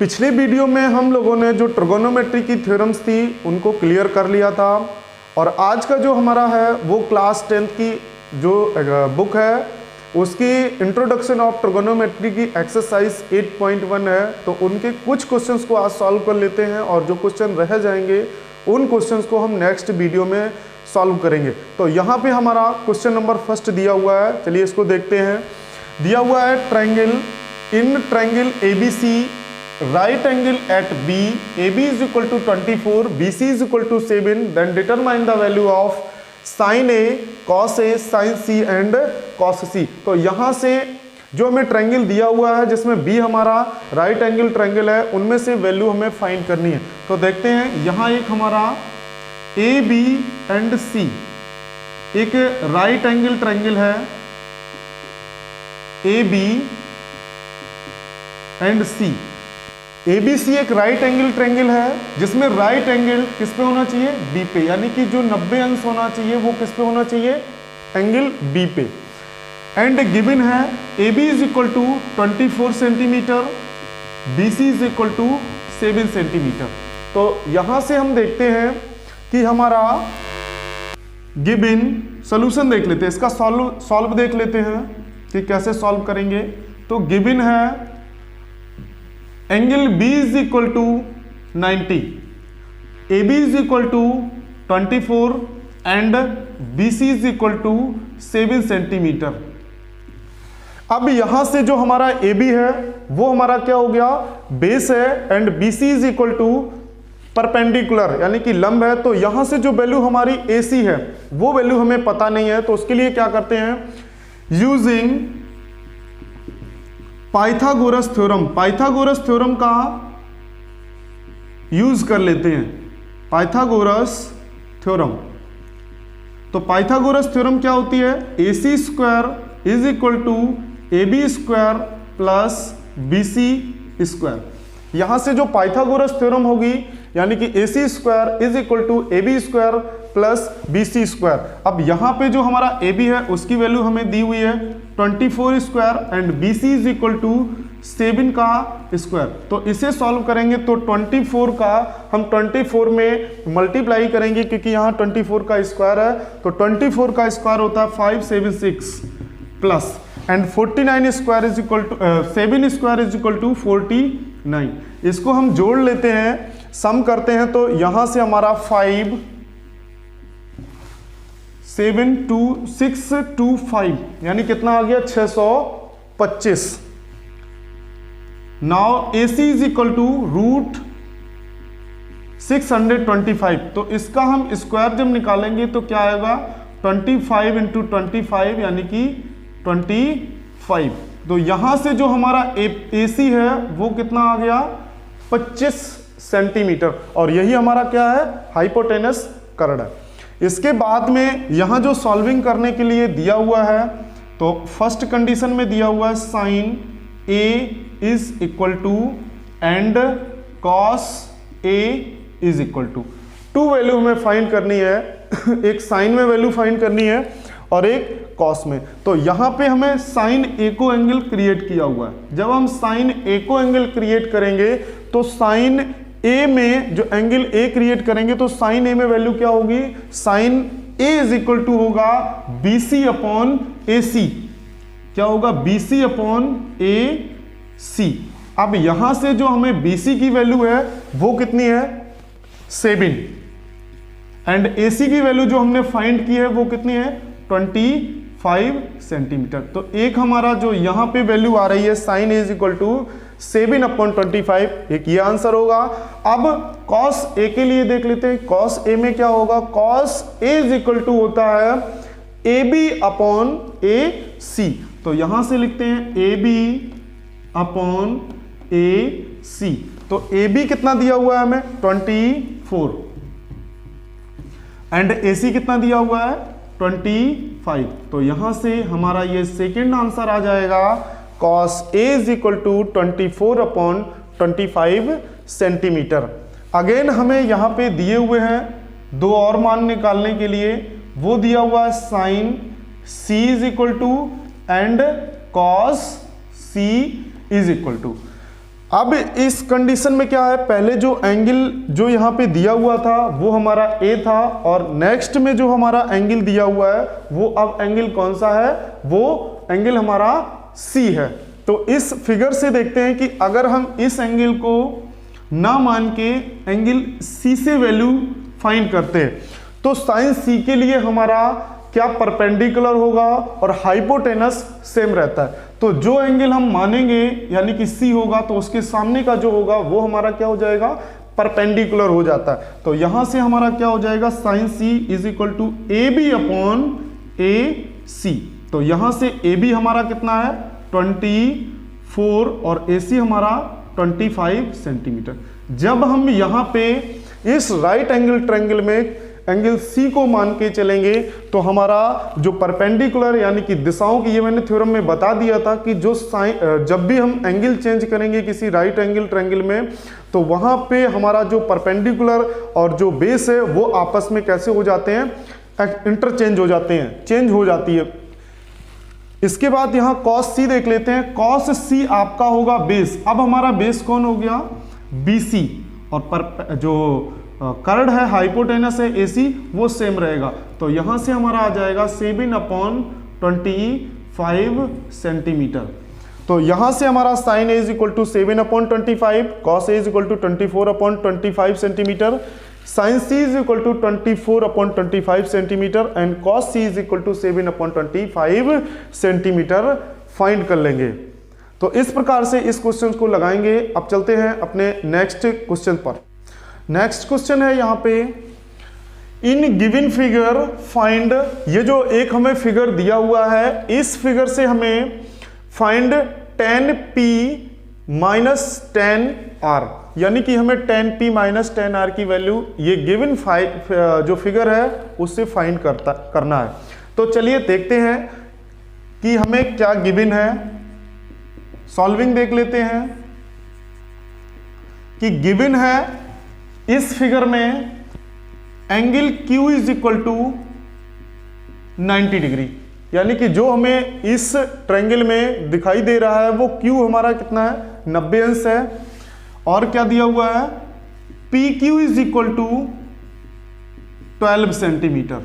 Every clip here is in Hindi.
पिछले वीडियो में हम लोगों ने जो ट्रिगोनोमेट्री की थ्योरम्स थी उनको क्लियर कर लिया था, और आज का जो हमारा है वो क्लास 10th की जो बुक है उसकी इंट्रोडक्शन ऑफ ट्रिगोनोमेट्री की एक्सरसाइज 8.1 है। तो उनके कुछ क्वेश्चंस को आज सॉल्व कर लेते हैं, और जो क्वेश्चन रह जाएंगे उन क्वेश्चंस को हम नेक्स्ट वीडियो में सॉल्व करेंगे। तो यहाँ पे हमारा क्वेश्चन नंबर फर्स्ट दिया हुआ है, चलिए इसको देखते हैं। दिया हुआ है triangle, in triangle ABC right angle at B, AB is equal to 24, BC is equal to 7, then determine the value of sin A, cos A, sin C and cos C। तो यहाँ से जो हमें ट्रायंगल दिया हुआ है जिसमें B हमारा राइट एंगल ट्रायंगल है, उनमें से वैल्यू हमें फाइंड करनी है। तो देखते हैं, यहाँ एक हमारा AB एंड C एक राइट एंगल ट्रायंगल है, AB एंड C। ABC एक राइट एंगल ट्रायंगल है जिसमें राइट एंगल किस पे होना चाहिए, B पे, यानी कि जो 90 अंश होना चाहिए वो किस पे होना चाहिए, एंगल B पे। एंड गिवन है AB is equal to 24 centimetre, BC is equal to 7 centimetre. तो यहां से हम देखते हैं कि हमारा गिवन सोल्यूशन देख लेते हैं, इसका सॉल्व देख लेते हैं कि कैसे सॉल्व करेंगे। तो गिवन है angle B is equal to 90, AB is equal to 24 and BC is equal to 7 centimetre. अब यहां से जो हमारा AB है वो हमारा क्या हो गया, बेस है, and BC is equal to perpendicular यानी कि लंब है। तो यहां से जो वैल्यू हमारी AC है वो वैल्यू हमें पता नहीं है, तो उसके लिए क्या करते हैं, using Pythagoras theorem, Pythagoras theorem का यूज कर लेते हैं, पाइथागोरस थ्योरम। तो पाइथागोरस थ्योरम क्या होती है, AC square is equal to AB square plus BC square. यहां से जो पाइथागोरस थ्योरम होगी यानी कि AC square is equal to AB square plus BC square. अब यहां पे जो हमारा AB है उसकी वैल्यू हमें दी हुई है 24 square and BC is equal to 7 का स्क्वायर। तो इसे सॉल्व करेंगे तो 24 का हम 24 में मल्टीप्लाई करेंगे क्योंकि यहाँ 24 का स्क्वायर है, तो 24 का स्क्वायर होता है 576 plus and 49 square is equal to 7 square is equal to 49। इसको हम जोड़ लेते हैं, सम करते हैं, तो यहां से हमारा 5 7 2 6 2 5 यानी कितना आ गया 625। Now AC is equal to root 625। तो इसका हम स्क्वायर जब निकालेंगे तो क्या आएगा, 25 इंटू 25 यानी कि 25। तो यहां से जो हमारा AC है वो कितना आ गया 25 सेंटीमीटर, और यही हमारा क्या है, हाइपोटेनस कर्ड है। इसके बाद में यहां जो सॉल्विंग करने के लिए दिया हुआ है, तो फर्स्ट कंडीशन में दिया हुआ है sine A is equal to and cos A is equal to, to value हमें फाइंड करनी है एक साइन में वैल्यू फाइंड करनी है और एक कॉस में। तो यहां पे हमें साइन A को एंगल क्रिएट किया हुआ है। जब हम साइन A को एंगल क्रिएट करेंगे तो साइन A में जो एंगल A क्रिएट करेंगे तो साइन A में वैल्यू क्या होगी, sine A is equal to होगा BC अपॉन AC। क्या होगा, BC अपॉन AC। अब यहां से जो हमें BC की वैल्यू है वो कितनी है 7, एंड AC की वैल्यू जो हमने फाइंड की है वो कितनी है 25 सेंटीमीटर। तो एक हमारा जो यहां पे वैल्यू आ रही है sine A is equal to 7 upon 25, एक ये आंसर होगा। अब cos A के लिए देख लेते हैं, cos A में क्या होगा, cos A is equal to होता है AB अपॉन AC। तो यहां से लिखते हैं AB अपॉन AC। तो AB कितना दिया हुआ है हमें 24 एंड AC कितना दिया हुआ है 25। तो यहां से हमारा ये सेकेंड आंसर आ जाएगा, cos A is equal to 24 upon 25 centimetre. Again हमें यहाँ पे दिए हुए हैं दो और मान निकालने के लिए, वो दिया हुआ है sine C is equal to and cos C is equal to. अब इस कंडीशन में क्या है, पहले जो एंगल जो यहाँ पे दिया हुआ था वो हमारा ए था, और नेक्स्ट में जो हमारा एंगल दिया हुआ है वो अब एंगल कौन सा है, वो एंगल हमारा सी है। तो इस फिगर से देखते हैं कि अगर हम इस एंगल को ना मान के एंगल सी से वैल्यू फाइंड करते हैं तो साइन सी के लिए हमारा क्या परपेंडिकुलर होगा और हाइपोटेनस सेम रहता है। तो जो एंगल हम मानेंगे यानी कि सी होगा तो उसके सामने का जो होगा वो हमारा क्या हो जाएगा, परपेंडिकुलर हो जाता है। तो यहां से हमारा क्या हो जाएगा, sine C is equal to A B upon A C. तो यहां से ए बी हमारा कितना है 24 और ए सी हमारा 25 सेंटीमीटर। जब हम यहां पे इस राइट एंगल ट्रायंगल में एंगल सी को मान के चलेंगे तो हमारा जो परपेंडिकुलर यानी कि दिशाओं की, ये मैंने थ्योरम में बता दिया था कि जो जब भी हम एंगल चेंज करेंगे किसी राइट एंगल ट्रायंगल में तो वहां पे हमारा जो परपेंडिकुलर और जो बेस है वो आपस में कैसे हो जाते हैं, इंटरचेंज हो जाते हैं, चेंज हो जाती है। इसके बाद यहां कॉस सी देख लेते हैं। कॉस सी आपका होगा बेस। अब हमारा बेस कौन हो गया, बी सी, और जो कर्ड है हाइपोटेनस है AC वो सेम रहेगा। तो यहां से हमारा आ जाएगा 7/25 सेंटीमीटर। तो यहां से हमारा sine A is equal to 7/25, cos A is equal to 24/25 centimetre, sine C is equal to 24/25 centimetre and cos C is equal to 7/25 centimetre find कर लेंगे। तो इस प्रकार से इस क्वेश्चन को लगाएंगे। अब चलते हैं अपने नेक्स्ट क्वेश्चन पर। नेक्स्ट क्वेश्चन है यहाँ पे, इन गिवन फिगर फाइंड, ये जो एक हमें फिगर दिया हुआ है इस फिगर से हमें फाइंड 10p माइनस 10r, यानी कि हमें 10p माइनस 10r की वैल्यू ये गिवन जो फिगर है उससे फाइंड करना है। तो चलिए देखते हैं कि हमें क्या गिवन है। सॉल्विंग देख लेते हैं कि गिवन है इस फिगर में angle Q is equal to 90 degree, यानी कि जो हमें इस ट्रायंगल में दिखाई दे रहा है वो Q हमारा कितना है 90 अंश है। और क्या दिया हुआ है, PQ is equal to 12 centimetre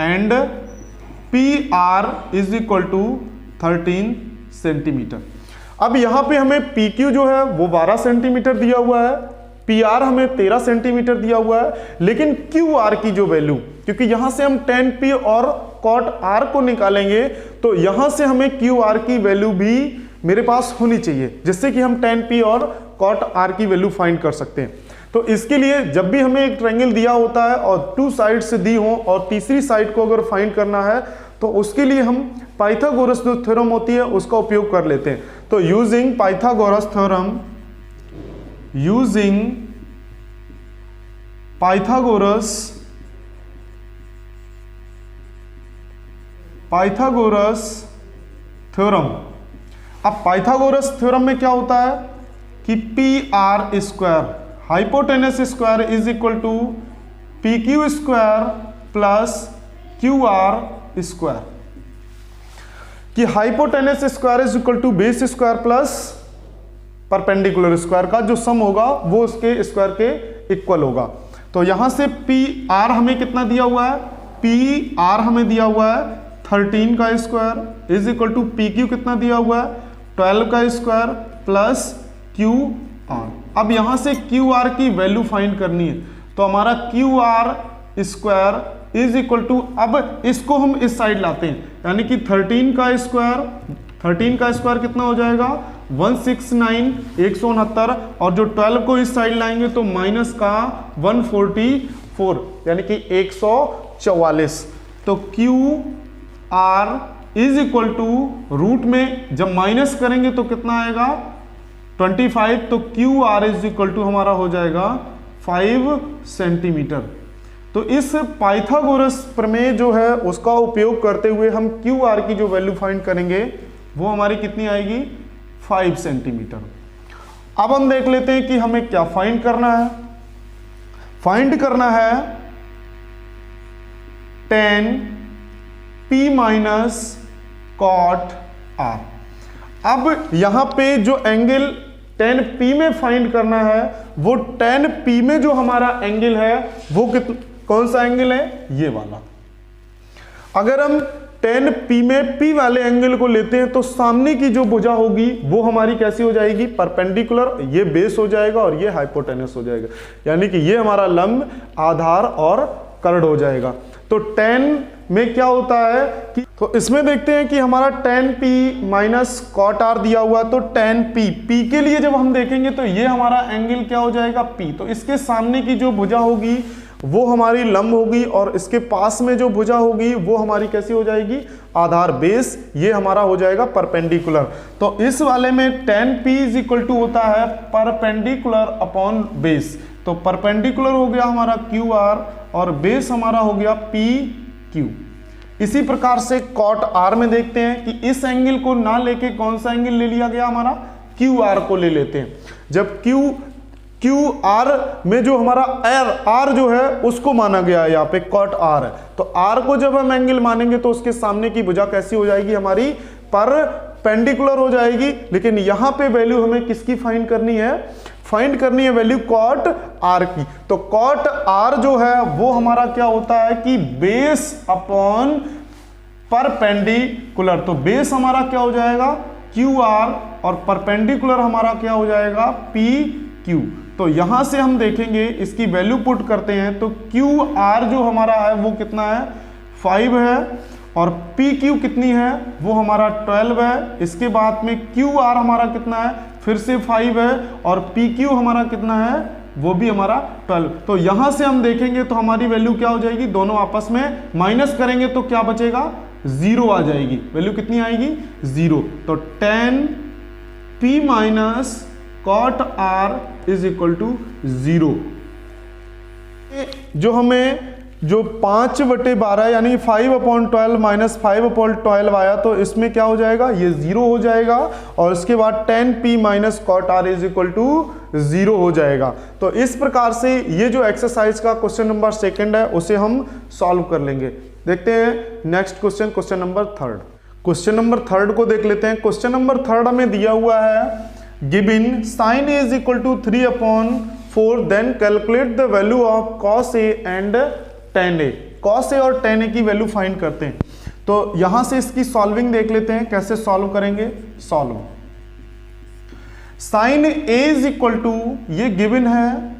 and PR is equal to 13 centimetre. अब यहां पे हमें PQ जो है वो 12 सेंटीमीटर दिया हुआ है, PR हमें 13 सेंटीमीटर दिया हुआ है, लेकिन QR की जो वैल्यू, क्योंकि यहां से हम 10p और cot r को निकालेंगे तो यहां से हमें QR की वैल्यू भी मेरे पास होनी चाहिए जिससे कि हम 10p और cot r की वैल्यू फाइंड कर सकते हैं। तो इसके लिए जब भी हमें एक ट्रायंगल दिया होता है और 2 साइड से दी हो और तीसरी साइड को अगर फाइंड करना है तो उसके लिए हम पाइथागोरस जो थ्योरम होती है उसका उपयोग कर लेते हैं। तो using Pythagoras theorem, using Pythagoras theorem. अब पाइथागोरस थ्योरम में क्या होता है कि PR square hypotenuse square is equal to PQ square plus QR square, कि hypotenuse square is equal to base square plus perpendicular square का जो सम होगा वो उसके स्क्वायर के इक्वल होगा। तो यहां से PR हमें कितना दिया हुआ है, PR हमें दिया हुआ है 13 का square is equal to PQ कितना दिया हुआ है 12 का स्क्वायर प्लस QR। अब यहां से QR की वैल्यू फाइंड करनी है तो हमारा QR square is equal to, अब इसको हम इस साइड लाते हैं यानी कि 13 का स्क्वायर कितना हो जाएगा 169 169, और जो 12 को इस साइड लाएंगे तो माइनस का 144 यानी कि 144। तो QR is equal to root में जब माइनस करेंगे तो कितना आएगा 25, तो QR इज इक्वल टू हमारा हो जाएगा 5 सेंटीमीटर। तो इस पाइथागोरस प्रमेय जो है उसका उपयोग करते हुए हम QR की जो वैल्यू फाइंड करेंगे वो हमारी कितनी आएगी 5 सेंटीमीटर। अब हम देख लेते हैं कि हमें क्या फाइंड करना है। फाइंड करना है 10p माइनस cot r। अब यहां पे जो एंगल tan P में फाइंड करना है, वो tan P में जो हमारा एंगल है वो कौन सा एंगल है, ये वाला। अगर हम tan P में P वाले एंगल को लेते हैं तो सामने की जो भुजा होगी वो हमारी कैसी हो जाएगी, परपेंडिकुलर, ये बेस हो जाएगा और ये हाइपोटेनस हो जाएगा, यानी कि ये हमारा लंब, आधार और कर्ण हो जाएगा। तो tan में क्या होता है कि, तो इसमें देखते हैं कि हमारा tan P minus cot R दिया हुआ, तो tan P के लिए जब हम देखेंगे तो ये हमारा एंगल क्या हो जाएगा, P। तो इसके सामने की जो भुजा होगी वो हमारी लंब होगी और इसके पास में जो भुजा होगी वो हमारी कैसी हो जाएगी, आधार, बेस, ये हमारा हो जाएगा परपेंडिकुलर। तो इस वाले में tan P is equal to होता है परपेंडिकुलर अपॉन बेस। तो परपेंडिकुलर हो गया हमारा QR और बेस हमारा हो गया PQ। इसी प्रकार से cot R में देखते हैं कि इस एंगल को ना लेके कौन सा एंगल ले लिया गया, हमारा QR को ले लेते हैं। जब QR में जो हमारा R जो है उसको माना गया है, यहाँ पे cot R है, तो R को जब हम एंगल मानेंगे तो उसके सामने की भुजा कैसी हो जाएगी, हमारी परपेंडिकुलर हो जाएगी। लेकिन यहाँ पे वैल्यू हमें किसकी फाइंड करनी है, फाइंड करनी है वैल्यू cot R की। तो cot R जो है वो हमारा क्या होता है कि बेस अपॉन परपेंडिकुलर। तो बेस हमारा क्या हो जाएगा QR और परपेंडिकुलर हमारा क्या हो जाएगा PQ। तो यहां से हम देखेंगे, इसकी वैल्यू पुट करते हैं तो QR जो हमारा है वो कितना है, 5 है, और PQ कितनी है, वो हमारा 12 है। इसके बाद में QR हमारा कितना है, फिर से 5 है, और PQ हमारा कितना है, वो भी हमारा 12। तो यहां से हम देखेंगे तो हमारी वैल्यू क्या हो जाएगी, दोनों आपस में माइनस करेंगे तो क्या बचेगा, 0 आ जाएगी। वैल्यू कितनी आएगी, 0। तो tan P minus cot R is equal to 0। जो हमें जो 5/12 यानी 5/12 माइनस 5/12 आया, तो इसमें क्या हो जाएगा, ये 0 हो जाएगा, और इसके बाद tan P minus cot R is equal to 0 हो जाएगा। तो इस प्रकार से ये जो एक्सरसाइज का क्वेश्चन नंबर 2 है उसे हम सॉल्व कर लेंगे। देखते हैं next question, question number 3। Question number 3 को देख लेते हैं। क्वेश्चन नंबर 3 हमें दिया हुआ है, given sin A is equal to 3/4, then calculate the value of cos A and tan A। cos A और tan A की वैल्यू फाइंड करते हैं। तो यहां से इसकी सॉल्विंग देख लेते हैं, कैसे सॉल्व करेंगे। Solve sin A is equal to, ये गिवन है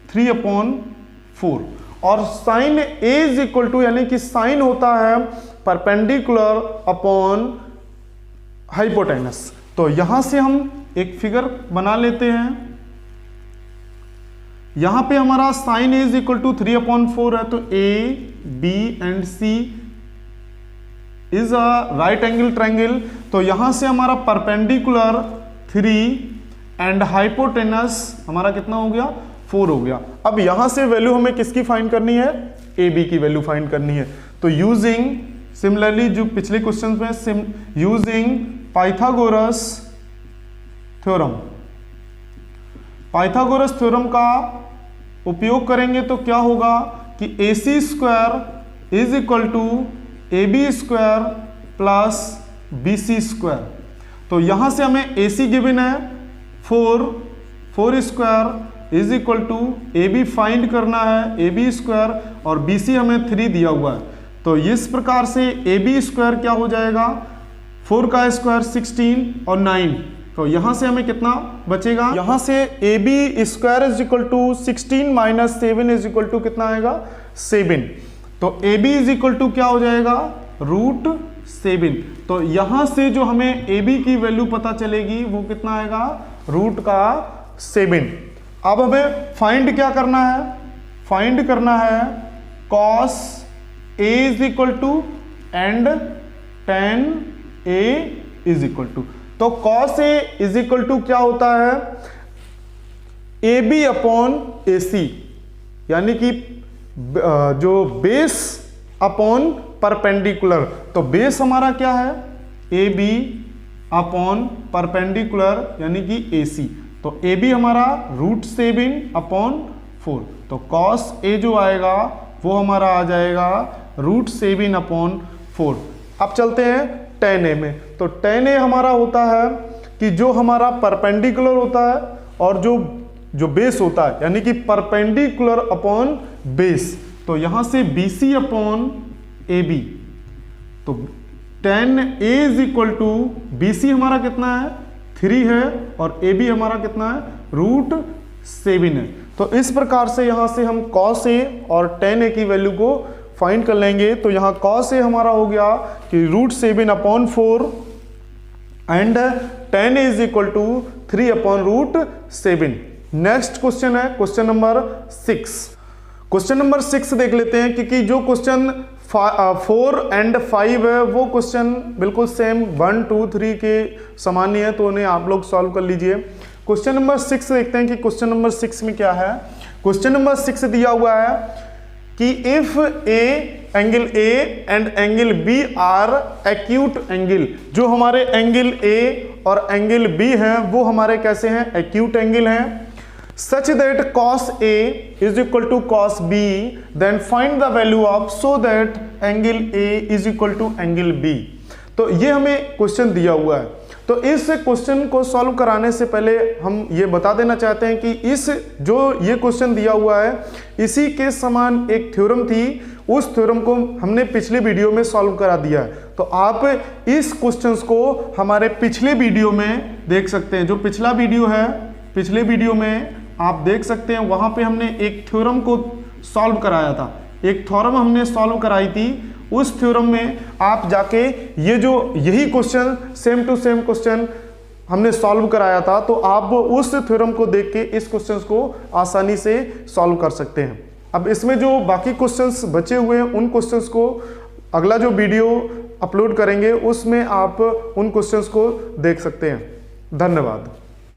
3/4, और sin A is equal to यानी कि sin होता है परपेंडिकुलर अपॉन हाइपोटेनस। तो यहां से हम एक फिगर बना लेते हैं। यहां पे हमारा sin A is equal to 3/4 है, तो A, B and C is a right angle triangle. तो यहां से हमारा परपेंडिकुलर 3 एंड हाइपोटेनस हमारा कितना हो गया, 4 हो गया। अब यहां से वैल्यू हमें किसकी फाइंड करनी है, AB की वैल्यू फाइंड करनी है। तो यूजिंग सिमिलरली जो पिछले क्वेश्चन में, using Pythagoras theorem, Pythagoras theorem का उपयोग करेंगे तो क्या होगा कि AC² is equal to AB² plus BC²। तो यहां से हमें AC गिवन है 4² is equal to AB find करना है AB², और BC हमें 3 दिया हुआ है। तो इस प्रकार से AB² क्या हो जाएगा, 4 का स्क्वायर 16 और 9। तो यहां से हमें कितना बचेगा, यहां से AB² is equal to 16 minus 7 is equal to कितना आएगा, 7। तो AB इज इक्वल टू क्या हो जाएगा, √7। तो यहां से जो हमें AB की वैल्यू पता चलेगी वो कितना आएगा, √7। अब हमें फाइंड क्या करना है, फाइंड करना है cos A is equal to and tan A is equal to. तो cos A is equal to क्या होता है, AB अपॉन AC, यानी कि जो बेस अपॉन परपेंडिकुलर। तो बेस हमारा क्या है, AB अपॉन परपेंडिकुलर यानी कि AC। तो AB हमारा √7/4। तो cos A जो आएगा वो हमारा आ जाएगा √7/4। अब चलते हैं tan A में। तो tan A हमारा होता है कि जो हमारा परपेंडिकुलर होता है और जो बेस होता है, यानी कि परपेंडिकुलर अपॉन बेस, तो यहां से BC अपॉन AB, तो tan A is equal to BC हमारा कितना है 3 है और AB हमारा कितना है √7 है। तो इस प्रकार से यहां से हम cos A और tan A की वैल्यू को फाइंड कर लेंगे। तो यहां cos A हमारा हो गया कि √7 upon 4 and tan A is equal to 3 upon √7। Next question है क्वेश्चन नंबर 6। क्वेश्चन नंबर 6 देख लेते हैं, क्योंकि जो क्वेश्चन 4 एंड 5 है वो क्वेश्चन बिल्कुल सेम 1 2 3 के समान ही है, तो उन्हें आप लोग सॉल्व कर लीजिए। क्वेश्चन नंबर 6 देखते हैं कि क्वेश्चन नंबर 6 में क्या है। क्वेश्चन नंबर 6 दिया हुआ है कि if angle A and angle B are acute angle, जो हमारे एंगल A और एंगल B हैं वो हमारे कैसे हैं, एक्यूट एंगल हैं। Such that cos A is equal to cos B, then find the value of so that angle A is equal to angle B। तो ये हमें क्वेश्चन दिया हुआ है। तो इस क्वेश्चन को सॉल्व कराने से पहले हम ये बता देना चाहते हैं कि इस जो ये क्वेश्चन दिया हुआ है इसी के समान एक थ्योरम थी, उस थ्योरम को हमने पिछले वीडियो में सॉल्व करा दिया है। तो आप इस क्वेश्चंस को हमारे पिछले वीडियो में देख सकते हैं। जो पिछला वीडियो है, पिछले वीडियो में आप देख सकते हैं, वहां पे हमने एक थ्योरम को सॉल्व कराया था, एक थ्योरम हमने सॉल्व कराई थी। उस थ्योरम में आप जाके यही question same to same question हमने सॉल्व कराया था, तो आप उस थ्योरम को देख के इस क्वेश्चन को आसानी से सॉल्व कर सकते हैं। अब इसमें जो बाकी क्वेश्चंस बचे हुए हैं उन क्वेश्चंस को अगला जो वीडियो अपलोड करेंगे उसमें आप उन क्वेश्चंस को देख सकते हैं। धन्यवाद।